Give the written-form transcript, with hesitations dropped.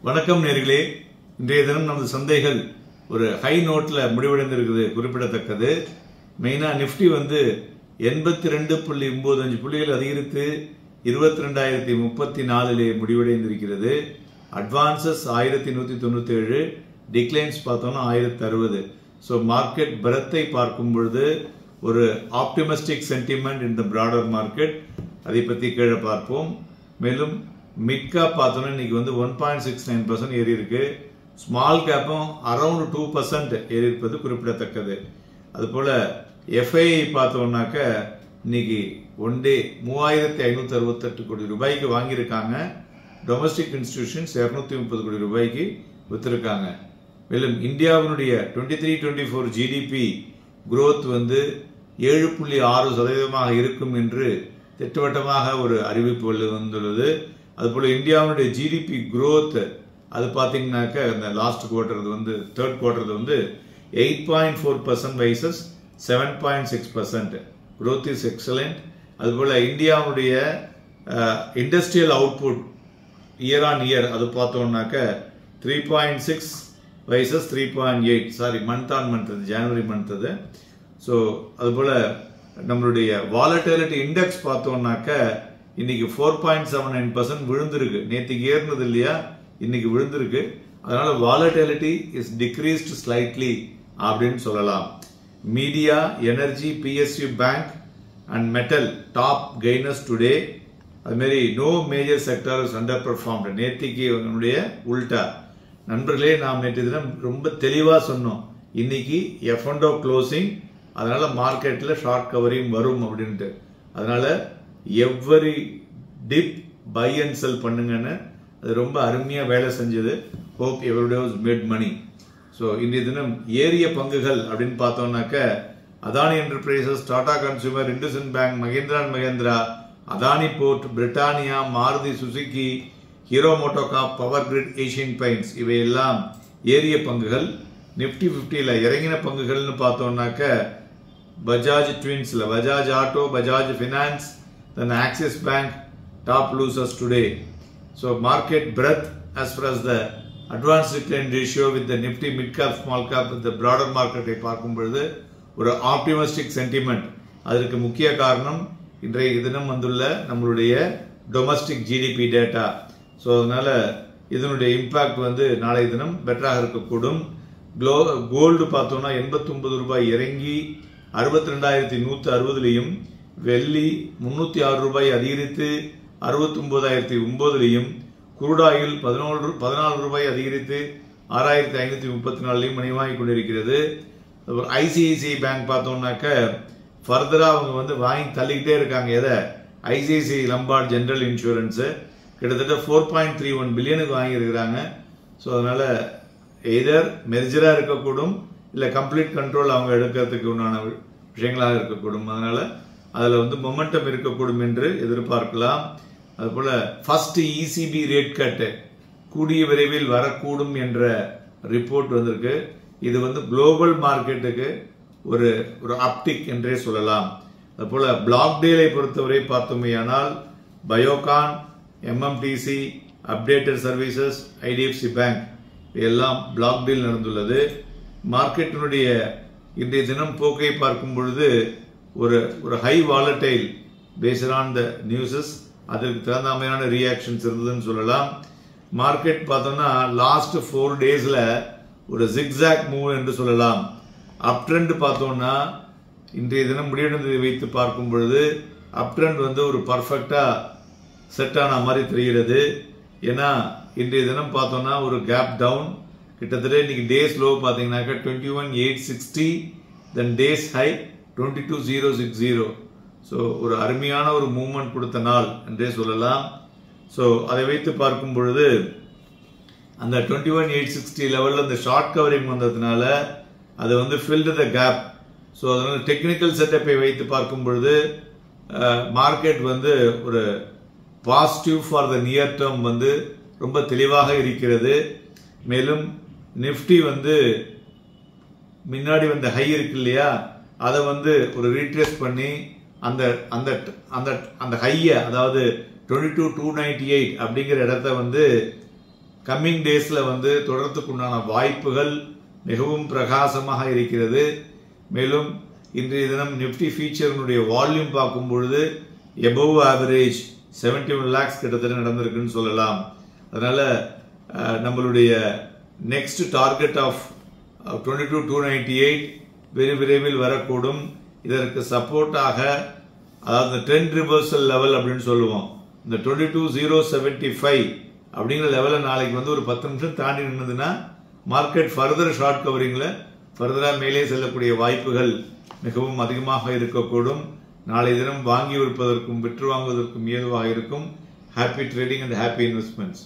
வணக்கம் நேயர்களே. இன்றைய தினம் நமது சந்தைகள் ஒரு ஹை நோட்ல முடிவடைந்திருக்கிறது குறிப்பிடத்தக்கது. மெயினா நிப்டி வந்து 82.95 புள்ளிகள் அதிகரித்து 22,034 முடிவடைந்திருக்கிறது. அட்வான்சஸ் 1197, டிக்ளைன்ஸ் பார்த்தோம்னா 1060. ஸோ மார்க்கெட் பிரத்தை பார்க்கும் பொழுது ஒரு ஆப்டிமிஸ்டிக் சென்டிமெண்ட் இன் த பிராடர் மார்க்கெட், அதை பற்றி கீழே பார்ப்போம். மேலும் மிட் கேப் பார்த்தோம்னா இன்னைக்கு வந்து 1.69% ஏறி இருக்கு. ஸ்மால் கேப்பும் அரௌண்ட் 2% ஏறி இருப்பது குறிப்பிடத்தக்கது. அதுபோல எஃப்ஐஐ பார்த்தோம்னாக்க இன்னைக்கு ஒன் டே 3,568 கோடி ரூபாய்க்கு வாங்கியிருக்காங்க. டொமஸ்டிக் இன்ஸ்டிடியூஷன்ஸ் 230 கோடி ரூபாய்க்கு வித்திருக்காங்க. மேலும் இந்தியாவினுடைய 23-24 ஜிடிபி growth வந்து 7.6% இருக்கும் என்று திட்டவட்டமாக ஒரு அறிவிப்பு வந்துள்ளது. அதுபோல இந்தியாவுடைய ஜிடிபி growth அது பார்த்தீங்கன்னாக்க இந்த லாஸ்ட் குவார்டர் வந்து தேர்ட் குவார்டர் வந்து 8.4% வைசஸ் 7.6%. growth is excellent. அதுபோல இந்தியாவுடைய industrial output year on year அது பார்த்தோம்னாக்க 3.6 vices 3.8, sorry month on month, January month அது. ஸோ அதுபோல நம்மளுடைய வாலட்டிலிட்டி இண்டெக்ஸ் பார்த்தோம்னாக்க இன்னைக்கு 4.79% விழுந்திருக்கு. நேற்றுக்கு ஏறினது இல்லையா, இன்னைக்கு விழுந்திருக்கு. அதனால வாலட்டிலிட்டி இஸ் டிக்ரீஸ்ட் ஸ்லைட்லி அப்படின்னு சொல்லலாம். Media, energy, PSU bank and metal top gainers today. அதுமாரி no major sector is underperformed. நேற்றுக்கு நம்முடைய உல்டா நண்பர்களே, நாம் நேற்று தினம் ரொம்ப தெளிவாக சொன்னோம், இன்னைக்கு எஃப்என்டோ க்ளோசிங், அதனால மார்க்கெட்ல ஷார்ட் கவரிங் வரும் அப்படின்ட்டு. அதனால every dip buy and sell பண்ணுங்கன்னு அது ரொம்ப அருமையா வேலை செஞ்சது. Hope everyday was made money. So இன்றைய தினம் ஏரிய பங்குகள் அப்படின்னு பார்த்தோம்னாக்க Adani Enterprises, Tata Consumer, IndusInd Bank, Mahindra and Mahindra, Adani Port, Britannia, Maruti Suzuki, Hero MotoCorp, Power Grid, Asian Paints இவையெல்லாம் ஏரிய பங்குகள். நிப்டி 50ல இறங்கின பங்குகள்னு பார்த்தோம்னாக்க பஜாஜ் ட்வின்ஸ்ல Bajaj Auto, Bajaj Finance, then Axis Bank top losers today. So market breadth as far as the advanced decline ratio with the Nifty mid cap, small cap with the broader market பார்க்கும் பொழுது ஒரு ஆப்டிமிஸ்டிக் சென்டிமெண்ட். அதற்கு முக்கிய காரணம் இன்றைய தினம் வந்துள்ள நம்மளுடைய டொமஸ்டிக் ஜிடிபி டேட்டா. ஸோ அதனால இதனுடைய இம்பாக்ட் வந்து நாளைய தினம் பெட்டராக இருக்கக்கூடும். கோல்டு பார்த்தோம்னா 89 ரூபாய் இறங்கி 62,160லையும், வெள்ளி 306 ரூபாய் அதிகரித்து 69,009லையும், குருடாயில் 14 ரூபாய் அதிகரித்து 6,534லையும் மணிவாங்கி கொண்டிருக்கிறது. ஐசிஐசிஐ பேங்க் பார்த்தோம்னாக்க ஃபர்தரா அவங்க வந்து வாங்கி தள்ளிக்கிட்டே இருக்காங்க. எதை? ஐசிஐசிஐ லம்பார்ட் ஜெனரல் இன்சூரன்ஸ் கிட்டத்தட்ட 4.31 பில்லியனுக்கு வாங்கியிருக்கிறாங்க. ஸோ அதனால எதர் மெர்ஜரா இருக்கக்கூடும், இல்லை கம்ப்ளீட் கண்ட்ரோல் அவங்க எடுக்கிறதுக்கு உண்டான விஷயங்களாக இருக்கக்கூடும். அதனால அதில் வந்து மொமெண்டம் இருக்கக்கூடும் என்று எதிர்பார்க்கலாம். அதுபோல ஃபர்ஸ்ட் இசிபி ரேட் கட் கூடிய விரைவில் வரக்கூடும் என்ற ரிப்போர்ட் வந்திருக்கு. இது வந்து குளோபல் மார்க்கெட்டுக்கு ஒரு அப்டிக் என்றே சொல்லலாம். அதுபோல பிளாக் டீலை பொறுத்தவரை பார்த்தோமேயானால் Biocon, MMTC, updated services, IDFC bank எல்லாம் பிளாக் டீல் நடந்துள்ளது. மார்க்கெட்டினுடைய இன்றைய தினம் போக்கை பார்க்கும் பொழுது ஒரு high volatile based on the newses, அதற்கு தகுந்த மாதிரியான ரியாக்ஷன்ஸ் இருந்ததுன்னு சொல்லலாம். மார்க்கெட் பார்த்தோம்னா லாஸ்ட் 4 டேஸ்ல ஒரு ஜிக்ஸாக் மூவ் என்று சொல்லலாம். அப் ட்ரெண்ட் பார்த்தோம்னா இன்றைய தினம் முடிவடைந்ததை வைத்து பார்க்கும் பொழுது அப் ட்ரெண்ட் வந்து ஒரு பர்ஃபெக்டா செட் ஆன மாதிரி தெரிகிறது. ஏன்னா இன்றைய தினம் பார்த்தோம்னா ஒரு கேப் டவுன், கிட்டத்தட்ட இன்னைக்கு டேஸ் லோ பார்த்தீங்கன்னாக்க 21,860, தென் டேஸ் ஹை 22,060. ஸோ ஒரு அருமையான ஒரு மூவ்மெண்ட் கொடுத்த நாள் என்றே சொல்லலாம். ஸோ அதை வைத்து பார்க்கும் பொழுது அந்த 21,860 லெவலில் அந்த ஷார்ட் கவரிங் வந்ததுனால அது வந்து ஃபில்டு த கேப். ஸோ அதனால டெக்னிக்கல் செட்டப்பை வைத்து பார்க்கும் பொழுது மார்க்கெட் வந்து ஒரு positive for the near term வந்து ரொம்ப தெளிவாக இருக்கிறது. மேலும் நிப்டி வந்து முன்னாடி வந்த ஹை இருக்கு இல்லையா, அதை வந்து ஒரு ரீட்ரேஸ் பண்ணி அந்த அந்த அந்த ஹையை, அதாவது 22,298 அப்படிங்கிற இடத்த வந்து கம்மிங் டேஸ்ல வந்து தொடர்றதுக்குண்டான வாய்ப்புகள் மிகவும் பிரகாசமாக இருக்கிறது. மேலும் இன்றைய தினம் நிப்டி ஃபியூச்சர்னுடைய வால்யூம் பார்க்கும் பொழுது எபோவ் ஆவரேஜ் 71 lakhs கிட்டத்தட்ட நடந்திருக்குன்னு சொல்லலாம். அதனால நம்மளுடைய நெக்ஸ்ட் டார்கெட் ஆஃப் 22,298 வெகு விரைவில் வரக்கூடும். இதற்கு சப்போர்ட்டாக அதாவது ட்ரெண்ட் ரிவர்சல் லெவல் அப்படின்னு சொல்லுவோம். இந்த 22,075 அப்படிங்கிற லெவலை நாளைக்கு வந்து ஒரு 10 நிமிஷம் தாண்டி நின்றுதுன்னா மார்க்கெட் ஃபர்தர் ஷார்ட் கவரிங்ல ஃபர்தரா மேலே செல்லக்கூடிய வாய்ப்புகள் மிகவும் அதிகமாக இருக்கக்கூடும். நாளை தினம் வாங்கி விற்பதற்கும் விற்று வாங்குவதற்கும் ஏதுவாக இருக்கும். Happy trading and happy investments.